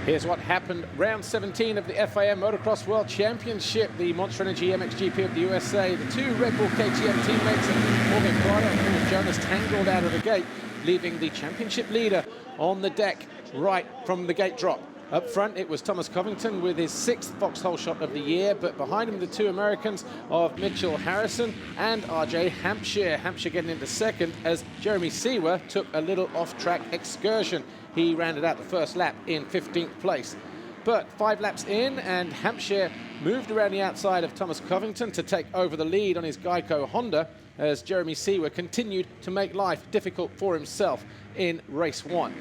Here's what happened. Round 17 of the FIM Motocross World Championship, the Monster Energy MXGP of the USA. The two Red Bull KTM teammates of Jorge Prado and Paul Jonas tangled out of the gate, leaving the championship leader on the deck right from the gate drop. Up front, it was Thomas Covington with his 6th foxhole shot of the year, but behind him, the two Americans of Mitchell Harrison and RJ Hampshire. Hampshire getting into second as Jeremy Seewer took a little off-track excursion. He rounded out the first lap in 15th place. But 5 laps in, and Hampshire moved around the outside of Thomas Covington to take over the lead on his Geico Honda as Jeremy Seewer continued to make life difficult for himself in race 1.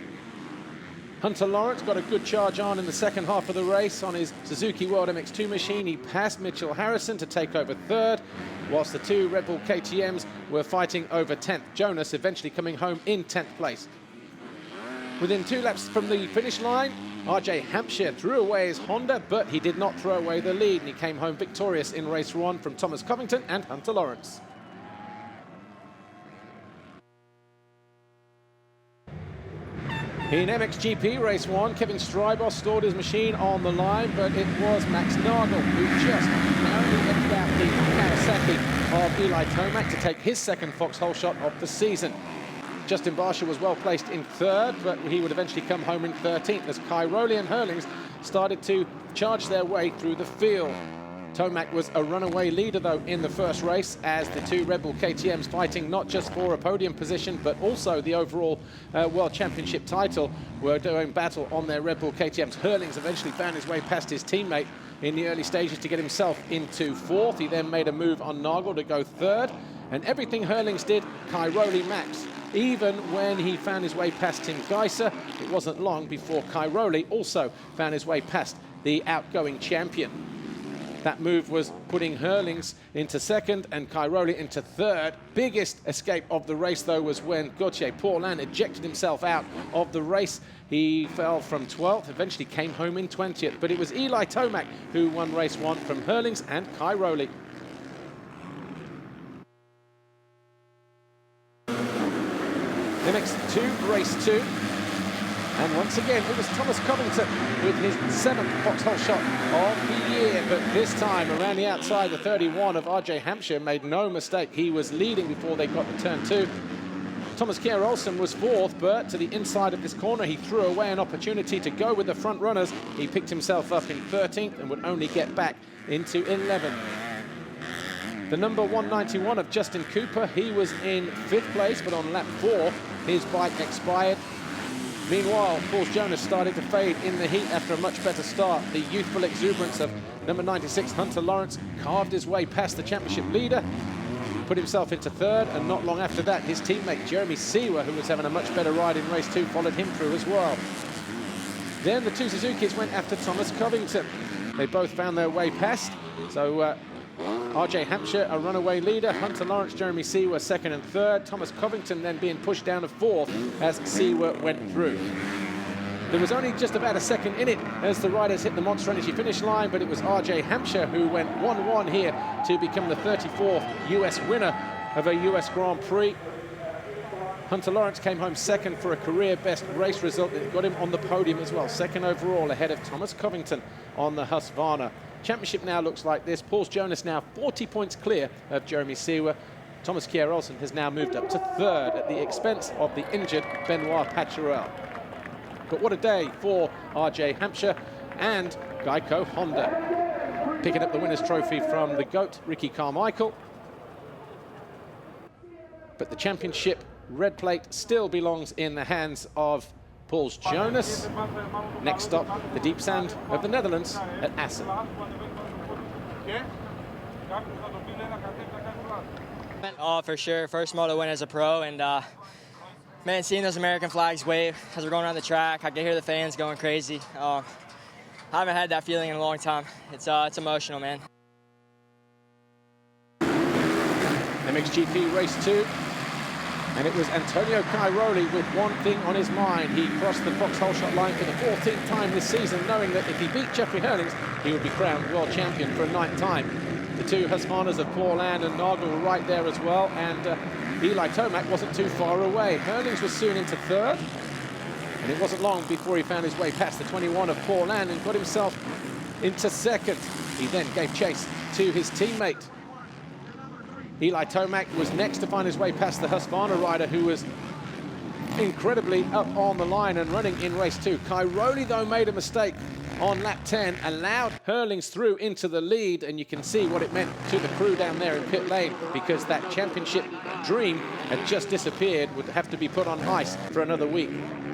Hunter Lawrence got a good charge on in the second half of the race on his Suzuki World MX2 machine. He passed Mitchell Harrison to take over 3rd, whilst the two Red Bull KTMs were fighting over 10th. Jonas eventually coming home in 10th place. Within 2 laps from the finish line, RJ Hampshire threw away his Honda, but he did not throw away the lead, and he came home victorious in race 1 from Thomas Covington and Hunter Lawrence. In MXGP race 1, Kevin Strybos stored his machine on the line, but it was Max Nagel who just narrowly edged out the Kawasaki of Eli Tomac to take his 2nd foxhole shot of the season. Justin Barsha was well placed in 3rd, but he would eventually come home in 13th as Kai Rowley and Hurlings started to charge their way through the field. Tomac was a runaway leader, though, in the first race, as the two Red Bull KTMs fighting not just for a podium position, but also the overall World Championship title were doing battle on their Red Bull KTMs. Hurlings eventually found his way past his teammate in the early stages to get himself into 4th. He then made a move on Nagel to go 3rd, and everything Hurlings did, Kai Rowley maxed. Even when he found his way past Tim Geiser, it wasn't long before Kai Rowley also found his way past the outgoing champion. That move was putting Hurlings into 2nd and Kai Rowley into 3rd. Biggest escape of the race, though, was when Gauthier Paulin ejected himself out of the race. He fell from 12th, eventually came home in 20th. But it was Eli Tomac who won race 1 from Hurlings and Kai Rowley. MX2, race 2. And once again, it was Thomas Covington with his 7th foxhole shot of the year. But this time, around the outside, the 31 of RJ Hampshire made no mistake. He was leading before they got to turn 2. Thomas Kjær Olsen was 4th, but to the inside of this corner, he threw away an opportunity to go with the front runners. He picked himself up in 13th and would only get back into 11th. The number 191 of Justin Cooper, he was in 5th place, but on lap 4, his bike expired. Meanwhile, Paul Jonas started to fade in the heat after a much better start. The youthful exuberance of number 96, Hunter Lawrence, carved his way past the championship leader, put himself into 3rd, and not long after that, his teammate Jeremy Seewer, who was having a much better ride in race 2, followed him through as well. Then the two Suzukis went after Thomas Covington. They both found their way past, so RJ Hampshire, a runaway leader. Hunter Lawrence, Jeremy Seewer, 2nd and 3rd. Thomas Covington then being pushed down to 4th as Seewer went through. There was only just about a second in it as the riders hit the Monster Energy finish line, but it was RJ Hampshire who went 1-1 here to become the 34th US winner of a US Grand Prix. Hunter Lawrence came home 2nd for a career-best race result that got him on the podium as well. 2nd overall, ahead of Thomas Covington on the Husqvarna. Championship now looks like this. Paul Jonas now 40 points clear of Jeremy Seewer. Thomas Kjær Olsen has now moved up to 3rd at the expense of the injured Benoit Paturel. But what a day for RJ Hampshire and Geico Honda. Picking up the winner's trophy from the GOAT, Ricky Carmichael. But the championship red plate still belongs in the hands of Paul Jonas. Next stop, the deep sand of the Netherlands at Assen. Oh, for sure. First moto win as a pro, and man, seeing those American flags wave as we're going around the track, I can hear the fans going crazy. I haven't had that feeling in a long time. It's emotional, man. MXGP race 2. And it was Antonio Kai Rowley with one thing on his mind. He crossed the foxhole shot line for the 14th time this season, knowing that if he beat Jeffrey Hurlings, he would be crowned world champion for a 9th time. The two Husqvarnas of Paulin and Nagel were right there as well, and Eli Tomac wasn't too far away. Hurlings was soon into 3rd. And it wasn't long before he found his way past the 21 of Paul Land and got himself into second. He then gave chase to his teammate. Eli Tomac was next to find his way past the Husqvarna rider, who was incredibly up on the line and running in race 2. Cairoli, though, made a mistake on lap 10, allowed Hurlings through into the lead, and you can see what it meant to the crew down there in pit lane, because that championship dream had just disappeared, would have to be put on ice for another week.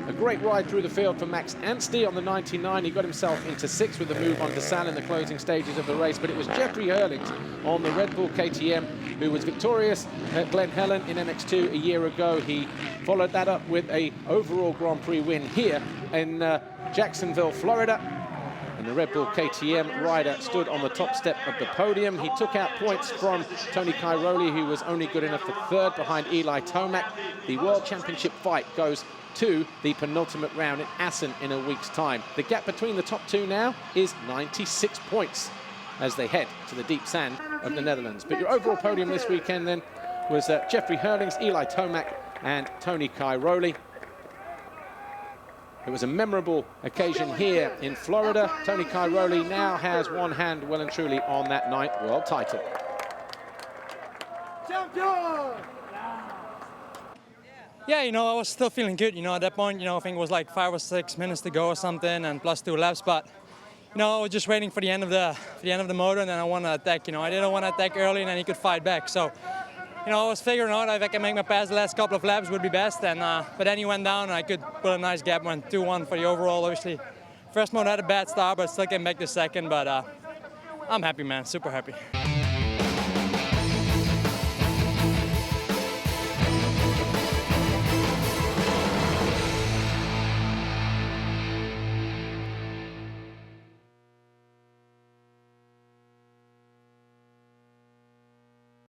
A great ride through the field for Max Anstey on the 99. He got himself into 6th with a move on DeSalle in the closing stages of the race, but it was Jeffrey Hurlings on the Red Bull KTM who was victorious at Glen Helen in MX2 a year ago. He followed that up with a overall Grand Prix win here in Jacksonville, Florida. And the Red Bull KTM rider stood on the top step of the podium. He took out points from Tony Cairoli, who was only good enough for 3rd behind Eli Tomac. The World Championship fight goes to the penultimate round in Assen in a week's time. The gap between the top 2 now is 96 points as they head to the deep sand of the Netherlands. But your overall podium this weekend then was Jeffrey Hurlings, Eli Tomac and Tony Cairoli. It was a memorable occasion here in Florida. Tony Cairoli now has one hand well and truly on that 9th world title. Champion! Yeah, you know, I was still feeling good, you know, at that point, you know, I think it was like 5 or 6 minutes to go or something, and plus 2 laps, but, you know, I was just waiting for the end of the motor, and then I want to attack, you know. I didn't want to attack early, and then he could fight back, so, you know, I was figuring out if I can make my pass the last couple of laps would be best, and but then he went down, and I could put a nice gap, went 2-1 for the overall, obviously. First motor had a bad start, but still came back to second, but I'm happy, man, super happy.